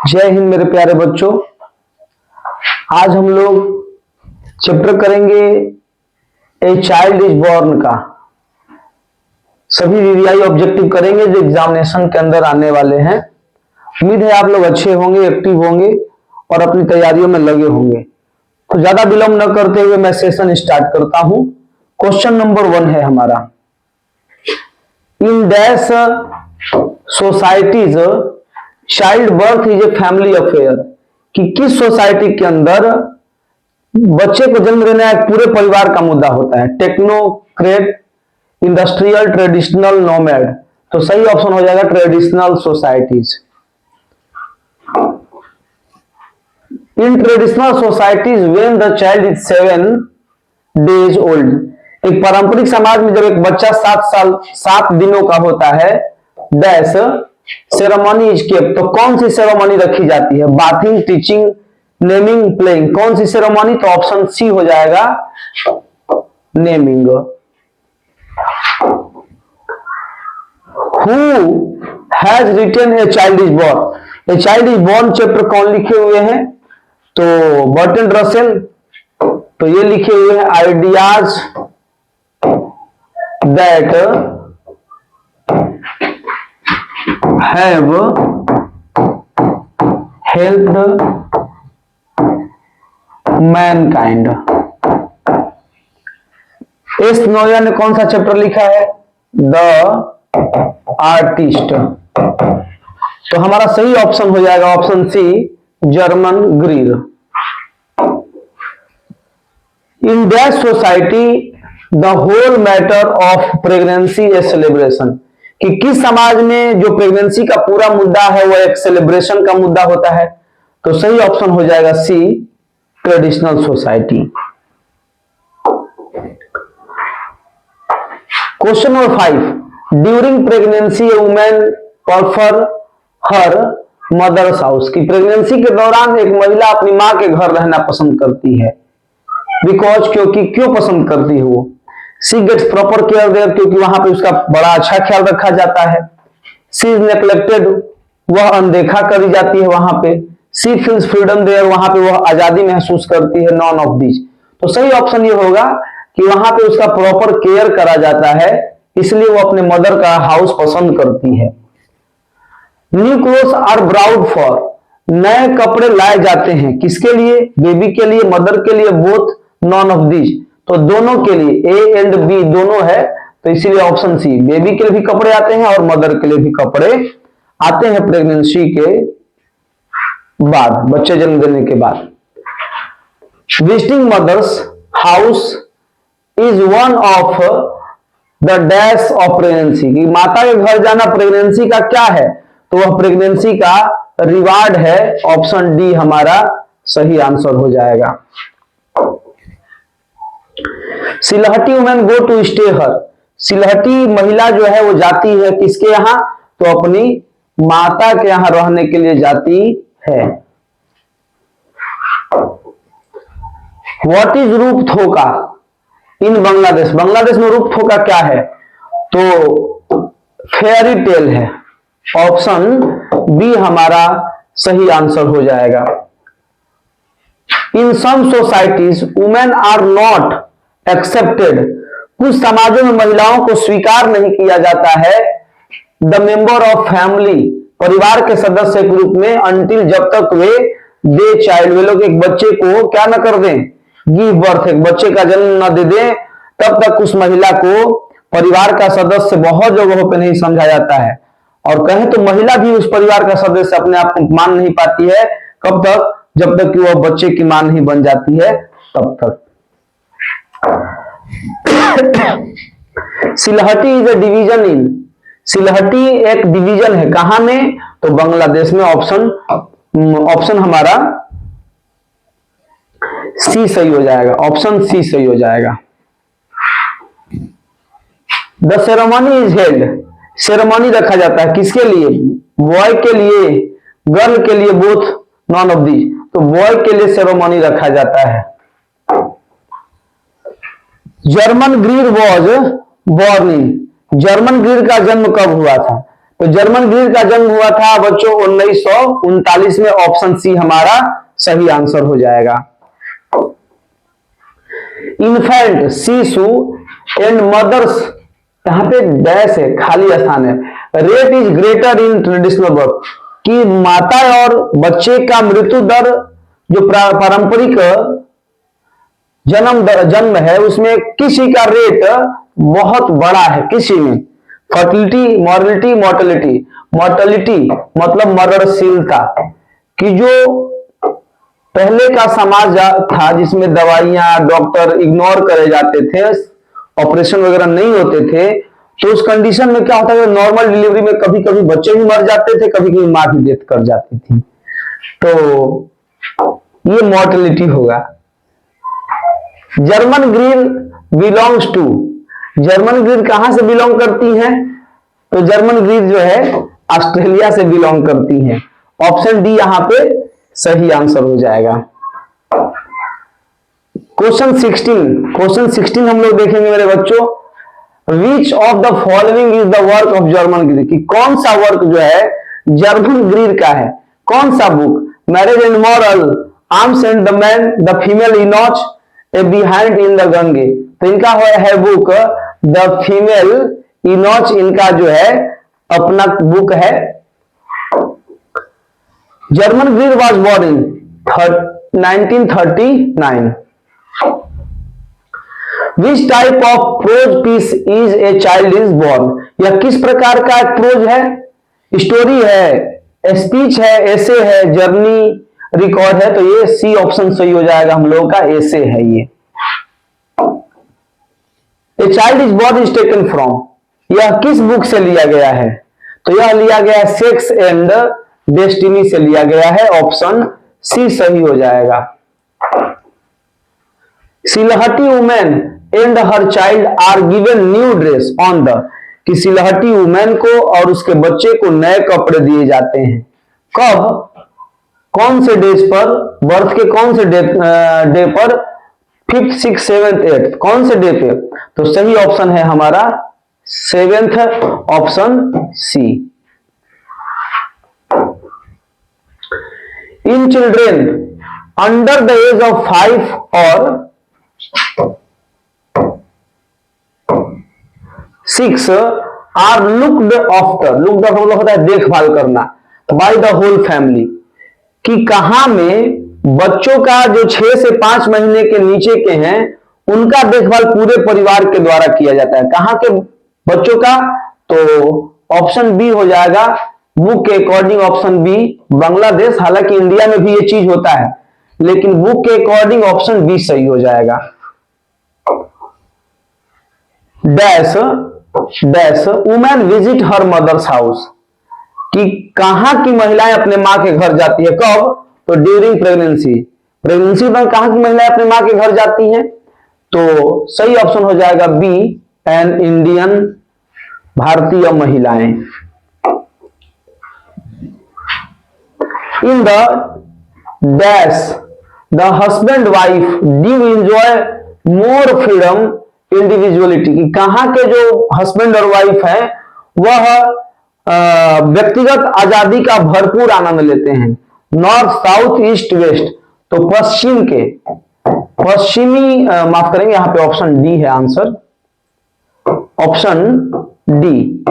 जय हिंद मेरे प्यारे बच्चों। आज हम लोग चैप्टर करेंगे ए चाइल्ड इज बॉर्न का। सभी वीवीआई ऑब्जेक्टिव करेंगे जो एग्जामिनेशन के अंदर आने वाले हैं। उम्मीद है आप लोग अच्छे होंगे, एक्टिव होंगे और अपनी तैयारियों में लगे होंगे। तो ज्यादा विलंब न करते हुए मैं सेशन स्टार्ट करता हूं। क्वेश्चन नंबर 1 है हमारा, in dash societies child birth is a family affair, कि किस सोसाइटी के अंदर बच्चे को जन्म देना एक पूरे परिवार का मुद्दा होता है। Technocrat, industrial, traditional, nomad. तो सही ऑप्शन हो जाएगा traditional societies. In traditional societies when the child is 7 days old, एक पारंपरिक समाज में जब एक बच्चा 7 दिनों का होता है, डैश सेरेमनी इज केप्ट, तो कौन सी सेरेमनी रखी जाती है? Bathing, teaching, naming, playing. कौन सी सेरेमनी? तो ऑप्शन सी हो जाएगा naming. Who has written a child is born, a child is born chapter कौन लिखे हुए हैं? तो बर्टन रसेल। तो ये लिखे हुए हैं ideas that have helped mankind। एस नोया ने कौन सा चैप्टर लिखा है? The artist. तो हमारा सही ऑप्शन हो जाएगा option C, Germaine Greer. In that society the whole matter of pregnancy a celebration, कि किस समाज में जो प्रेगनेंसी का पूरा मुद्दा है वो एक सेलिब्रेशन का मुद्दा होता है। तो सही ऑप्शन हो जाएगा C, traditional society. Question number 5, during pregnancy a women prefer her mother's house, की प्रेगनेंसी के दौरान एक महिला अपनी मां के घर रहना पसंद करती है। बिकॉज, क्योंकि, क्यों पसंद करती है वो? सी गेट्स प्रॉपर केयर देयर, क्योंकि वहां पे उसका बड़ा अच्छा ख्याल रखा जाता है। सी इज नेग्लेक्टेड, वह अनदेखा करी जाती है वहां पे। सी फील्स फ्रीडम देयर, वहां पे वह आजादी महसूस करती है। None of this. तो सही ऑप्शन ये होगा कि वहां पे उसका प्रॉपर केयर करा जाता है, इसलिए वो अपने मदर का हाउस पसंद करती है। New clothes are brought for, नए कपड़े लाए जाते हैं किसके लिए? बेबी के लिए, मदर के लिए, बोथ, नॉन ऑफ दिस। तो दोनों के लिए, ए एंड बी दोनों है, तो इसीलिए ऑप्शन सी, बेबी के लिए भी कपड़े आते हैं और मदर के लिए भी कपड़े आते हैं प्रेगनेंसी के बाद, बच्चे जन्म देने के बाद। Visiting mother's house is one of the dash of pregnancy, कि माता के घर जाना प्रेगनेंसी का क्या है? तो वह प्रेगनेंसी का रिवार्ड है। ऑप्शन डी हमारा सही आंसर हो जाएगा। Sylheti women go to stay हर, सिलहटी महिला जो है वो जाती है किसके यहां? तो अपनी माता के यहां रहने के लिए जाती है। व्हाट इज रूप थोका इन बांग्लादेश, बांग्लादेश में रूप थोका क्या है? तो फेयरी टेल है। ऑप्शन बी हमारा सही आंसर हो जाएगा। In some societies women are not accepted, कुछ समाजों में महिलाओं को स्वीकार नहीं किया जाता है। द मेंबर ऑफ फैमिली, परिवार के सदस्य के रूप में, अंटिल जब तक वे दे चाइल्ड, वे लोग एक बच्चे को क्या न कर दें? गिव बर्थ, एक बच्चे का जन्म न दे दें, तब तक उस महिला को परिवार का सदस्य बहुत जगहों पे नहीं समझा जाता है। और कहें तो महिला भी उस परिवार का सदस्य अपने आप को मान नहीं पाती है। कब तक? जब तक कि वह बच्चे की मां नहीं बन जाती है, तब तक। Sylheti is A division in, Sylheti एक डिवीजन है कहां में? तो बांग्लादेश में। ऑप्शन हमारा सी सही हो जाएगा, ऑप्शन सी सही हो जाएगा। The ceremony is held, ceremony रखा जाता है किसके लिए? बॉय के लिए, गर्ल के लिए, बोथ, नॉन ऑफ दी। तो बॉय के लिए सेरेमनी रखा जाता है। German Greer was born in, German Greer का जन्म कब हुआ था? तो जर्मन ग्रीड का जन्म हुआ था बच्चों 1939 में। ऑप्शन सी हमारा सही आंसर हो जाएगा। इन्फेंट, शिशु एंड मदर्स, यहां पे डैश है, खाली स्थान है। Rate is greater in traditional birth, कि माता और बच्चे का मृत्यु दर जो पारंपरिक जन्म है उसमें किसी का रेट बहुत बड़ा है, किसी में। Fertility, मॉर्बिलिटी, mortality. मोर्टेलिटी मतलब मरणशीलता, कि जो पहले का समाज था जिसमें दवाइयां, डॉक्टर इग्नोर करे जाते थे, ऑपरेशन वगैरह नहीं होते थे, तो उस कंडीशन में क्या होता है, नॉर्मल डिलीवरी में कभी कभी बच्चे भी मर जाते थे, कभी कभी मां भी डेथ कर जाती थी। तो ये मोर्टेलिटी होगा। Germaine Greer belongs to, Germaine Greer कहां से बिलोंग करती है? तो जर्मन ग्रीड जो है ऑस्ट्रेलिया से बिलोंग करती है। ऑप्शन डी यहां पे सही आंसर हो जाएगा। क्वेश्चन 16 हम लोग देखेंगे मेरे बच्चों। Which of the following is the work of Germaine Greer, कि कौन सा वर्क जो है जर्मन ग्रीड का है, कौन सा book? Marriage and moral, arms and the man, the female eunuch, a behind in the Ganges. तो इनका है बुक द फीमेल इनॉच, इनका जो है अपना बुक है। Germaine Greer was born in 1939। Which type of prose piece is a child is born, यह किस प्रकार का एक प्रोज है? स्टोरी है, स्पीच है, एसे है, जर्नी रिकॉर्ड है। तो ये सी ऑप्शन सही हो जाएगा हम लोगों का, एसे है ये। A child is born is taken from, यह किस बुक से लिया गया है? तो यह लिया गया है सेक्स एंड डेस्टिनी से लिया गया है। ऑप्शन सी सही हो जाएगा। Sylheti women and her child are given new dress on the, कि सिलहटी वुमेन को और उसके बच्चे को नए कपड़े दिए जाते हैं। कब, कौन से डेज पर, बर्थ के कौन से डे पर? 5th, 6th, 7th, 8th, कौन से डे पे? तो सही ऑप्शन है हमारा 7th, option C. In children under the age of 5 और 6 are looked after, looked after मतलब होता है देखभाल करना, बाय द होल फैमिली, कि कहां में बच्चों का जो 6 से 5 महीने के नीचे के हैं उनका देखभाल पूरे परिवार के द्वारा किया जाता है। कहां के बच्चों का? तो ऑप्शन बी हो जाएगा बुक के अकॉर्डिंग, ऑप्शन बी बांग्लादेश। हालांकि इंडिया में भी ये चीज होता है, लेकिन बुक के अकॉर्डिंग ऑप्शन बी सही हो जाएगा। Dash dash women visit her mother's house, कि कहां की महिलाएं अपने मां के घर जाती है? कब? तो ड्यूरिंग प्रेगनेंसी, प्रेगनेंसी में कहां की महिलाएं अपने मां के घर जाती हैं? तो सही ऑप्शन हो जाएगा बी, एन इंडियन, भारतीय महिलाएं। In the dash the husband wife do enjoy more freedom individuality, कि कहां के जो हस्बैंड और वाइफ है वह व्यक्तिगत आजादी का भरपूर आनंद लेते हैं। नॉर्थ, साउथ, ईस्ट, वेस्ट, तो पश्चिम के, पश्चिमी, माफ करेंगे यहां पे ऑप्शन डी है आंसर, ऑप्शन डी।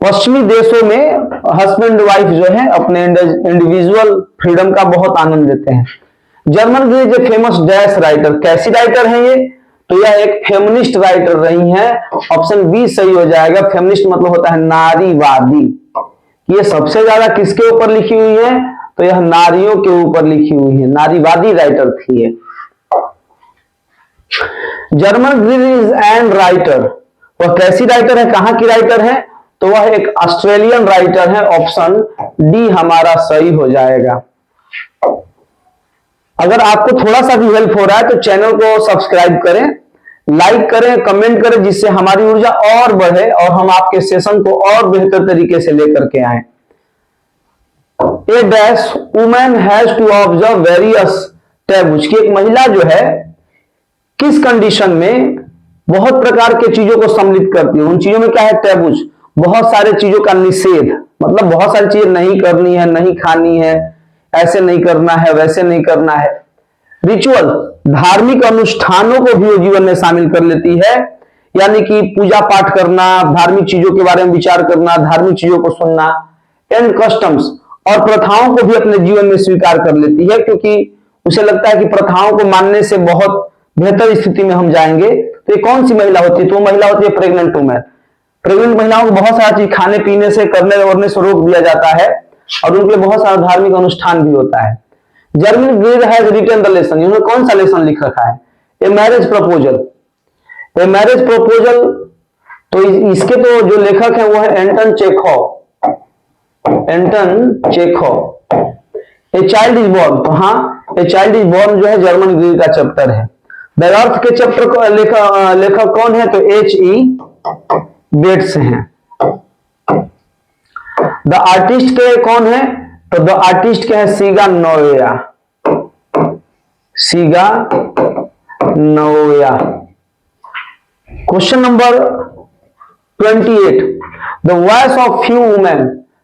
पश्चिमी देशों में हस्बैंड वाइफ जो है अपने इंडिविजुअल फ्रीडम का बहुत आनंद लेते हैं। जर्मन ग्रीड जो फेमस डैश राइटर, कैसी राइटर है ये? तो यह एक फेमिनिस्ट राइटर रही है। ऑप्शन बी सही हो जाएगा। फेमिनिस्ट मतलब होता है नारीवादी। ये सबसे ज्यादा किसके ऊपर लिखी हुई है? तो यह नारियों के ऊपर लिखी हुई है, नारीवादी राइटर थी ये। German grid is an writer, वह कैसी राइटर है, कहां की राइटर है? तो वह एक ऑस्ट्रेलियन राइटर है। ऑप्शन डी हमारा सही हो जाएगा। अगर आपको थोड़ा सा भी हेल्प हो रहा है तो चैनल को सब्सक्राइब करें, लाइक करें, कमेंट करें, जिससे हमारी ऊर्जा और बढ़े और हम आपके सेशन को और बेहतर तरीके से लेकर के आए। A dash women has to observe various taboos, की एक महिला जो है किस कंडीशन में बहुत प्रकार के चीजों को सम्मिलित करती है। उन चीजों में क्या है? टैबूज, बहुत सारे चीजों का निषेध, मतलब बहुत सारी चीजें नहीं करनी है, नहीं खानी है, ऐसे नहीं करना है, वैसे नहीं करना है। रिचुअल, धार्मिक अनुष्ठानों को भी वो जीवन में शामिल कर लेती है, यानी कि पूजा पाठ करना, धार्मिक चीजों के बारे में विचार करना, धार्मिक चीजों को सुनना। एंड कस्टम्स, और प्रथाओं को भी अपने जीवन में स्वीकार कर लेती है, क्योंकि उसे लगता है कि प्रथाओं को मानने से बहुत बेहतर स्थिति में हम जाएंगे। तो ये कौन सी महिला होती है? तो महिला होती है प्रेग्नेंट वुमेन। प्रेग्नेंट महिलाओं को बहुत सारा चीज खाने पीने से, करने ओरने से रोक दिया जाता है, और उनके लिए बहुत सारा धार्मिक अनुष्ठान भी होता है। Germaine Greer has written the lesson, इन्होंने कौन सा लेसन लिख रखा है? A marriage proposal. A marriage proposal, तो इसके तो जो लेखक है वो है Anton Chekhov. Anton Chekhov. A child is born, तो हाँ, ए चाइल्ड इज बॉर्न जो है जर्मन ग्रीड का चैप्टर है। द अर्थ के चैप्टर को लेखक कौन है? तो H.E. बेट्स हैं। द आर्टिस्ट के कौन है? तो द आर्टिस्ट के है सीगा नोया। सीगा Noah. Question number 28, the voice of few women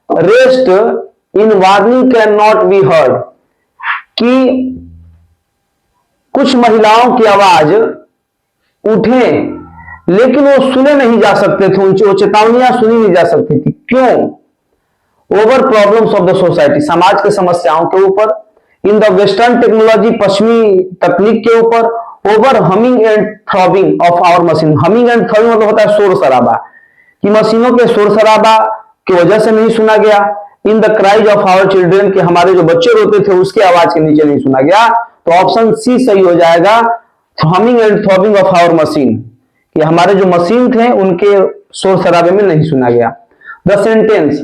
rest in warning can not be heard, कि कुछ महिलाओं की आवाज उठे लेकिन वो सुने नहीं जा सकते थे, उनकी चेतावनियां सुनी नहीं जा सकती थी। क्यों? Over problems of the society, समाज के समस्याओं के ऊपर। इन द वेस्टर्न टेक्नोलॉजी, पश्चिमी तकनीक के ऊपर। Over humming and throbbing of our machine, humming and throbbing मतलब होता है शोर शराबा, कि मशीनों के शोर शराबा की वजह से नहीं सुना गया। In the cries of our children, के हमारे जो बच्चे रोते थे उसके आवाज के नीचे नहीं सुना गया। तो ऑप्शन सी सही हो जाएगा, humming and throbbing of our machine, कि हमारे जो मशीन थे उनके शोर शराबे में नहीं सुना गया। The sentence,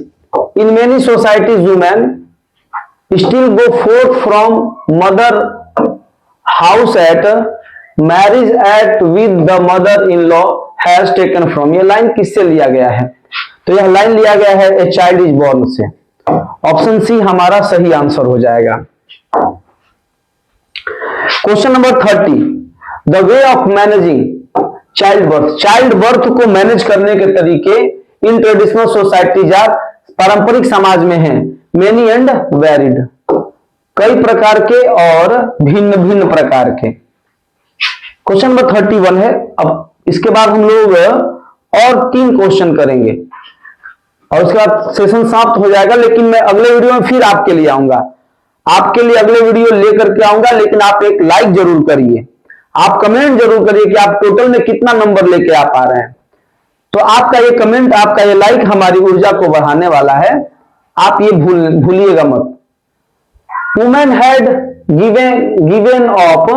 in many societies women still go forth from mother house at marriage at with the mother in law has taken from, यह लाइन किससे लिया गया है? तो यह लाइन लिया गया है ए चाइल्ड इज बॉर्न से। ऑप्शन सी हमारा सही आंसर हो जाएगा। Question number 30, the way of managing child birth, child birth को मैनेज करने के तरीके इन ट्रेडिशनल सोसाइटीज आर, पारंपरिक समाज में है, मेनी एंड वेरिड, कई प्रकार के और भिन्न भिन्न प्रकार के। क्वेश्चन नंबर 31 है। अब इसके बाद हम लोग और 3 क्वेश्चन करेंगे और उसके बाद सेशन समाप्त हो जाएगा, लेकिन मैं अगले वीडियो में फिर आपके लिए आऊंगा, आपके लिए अगले वीडियो लेकर के आऊंगा। लेकिन आप एक लाइक जरूर करिए, आप कमेंट जरूर करिए कि आप टोटल में कितना नंबर लेके आ पा रहे हैं। तो आपका ये कमेंट, आपका ये लाइक हमारी ऊर्जा को बढ़ाने वाला है, आप ये भूलिएगा मत। Women had given of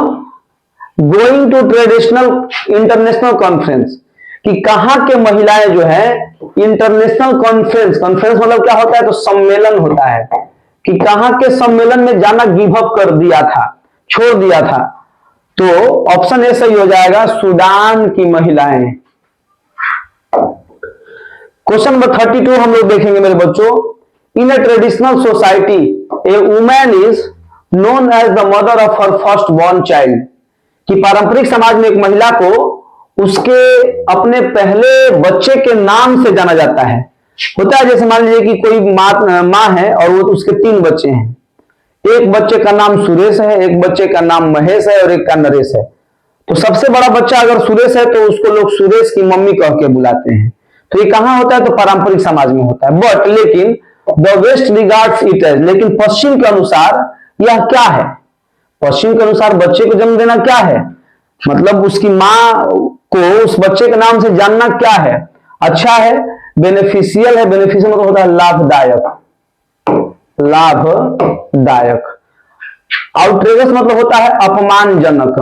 going to traditional international conference, कि कहां के महिलाएं जो है इंटरनेशनल कॉन्फ्रेंस, कॉन्फ्रेंस मतलब क्या होता है? तो सम्मेलन होता है, कि कहां के सम्मेलन में जाना गिव अप कर दिया था, छोड़ दिया था। तो ऑप्शन ए सही हो जाएगा, सूडान की महिलाएं। क्वेश्चन नंबर 32 हम लोग देखेंगे मेरे बच्चों। In a traditional society a woman is known as the mother of her first born child, कि पारंपरिक समाज में एक महिला को उसके अपने पहले बच्चे के नाम से जाना जाता है। होता है जैसे मान लीजिए कि कोई माँ है और वो उसके 3 बच्चे हैं, एक बच्चे का नाम सुरेश है, एक बच्चे का नाम महेश है और एक का नरेश है। तो सबसे बड़ा बच्चा अगर सुरेश है तो उसको लोग सुरेश की मम्मी कह के बुलाते हैं। तो ये कहां होता है? तो पारंपरिक समाज में होता है। बट लेकिन the west regards it as, लेकिन पश्चिम के अनुसार यह क्या है? पश्चिम के अनुसार बच्चे को जन्म देना क्या है? मतलब उसकी मां को उस बच्चे के नाम से जानना क्या है? अच्छा है, बेनिफिशियल है, बेनिफिशियल मतलब होता है लाभदायक, लाभदायक। आउटरेजस मतलब होता है अपमानजनक,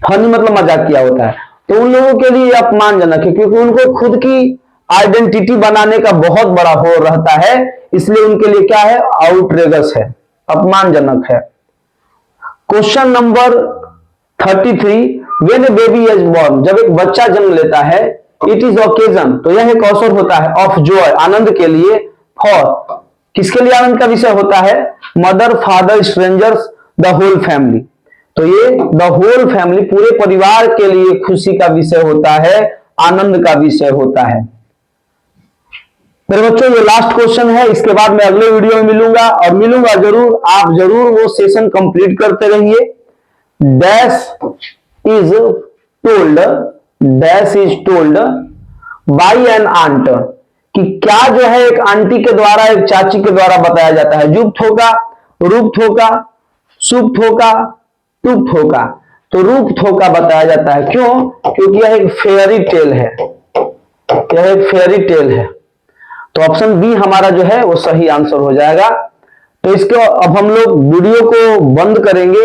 फनी मतलब मजाकिया होता है। तो उन लोगों के लिए अपमानजनक है, क्योंकि उनको खुद की आइडेंटिटी बनाने का बहुत बड़ा हो रहता है, इसलिए उनके लिए क्या है? आउटरेजस है, अपमानजनक है। Question number 33, when A baby is born, जब एक बच्चा जन्म लेता है, इट इज ओकेजन, तो यह एक अवसर होता है, ऑफ जॉय, आनंद के लिए, फॉर, किसके लिए आनंद का विषय होता है? Mother, father, strangers, the whole family. तो ये द होल फैमिली, पूरे परिवार के लिए खुशी का विषय होता है, आनंद का विषय होता है। मेरे बच्चों ये लास्ट क्वेश्चन है, इसके बाद मैं अगले वीडियो में मिलूंगा, और मिलूंगा जरूर, आप जरूर वो सेशन कंप्लीट करते रहिए। Dash is told, dash is told by an aunt, कि क्या जो है एक आंटी के द्वारा, एक चाची के द्वारा बताया जाता है। जुप्त होगा, रूप्त होगा, सुप्त होगा, टुप्त होगा। तो रूप्त होगा बताया जाता है, क्यों? क्योंकि यह एक फेयरी टेल है, यह एक फेयरी टेल है। तो ऑप्शन बी हमारा जो है वो सही आंसर हो जाएगा। तो इसको अब हम लोग वीडियो को बंद करेंगे,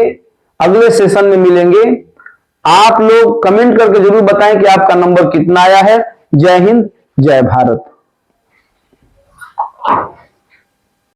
अगले सेशन में मिलेंगे। आप लोग कमेंट करके जरूर बताएं कि आपका नंबर कितना आया है। जय हिंद, जय भारत।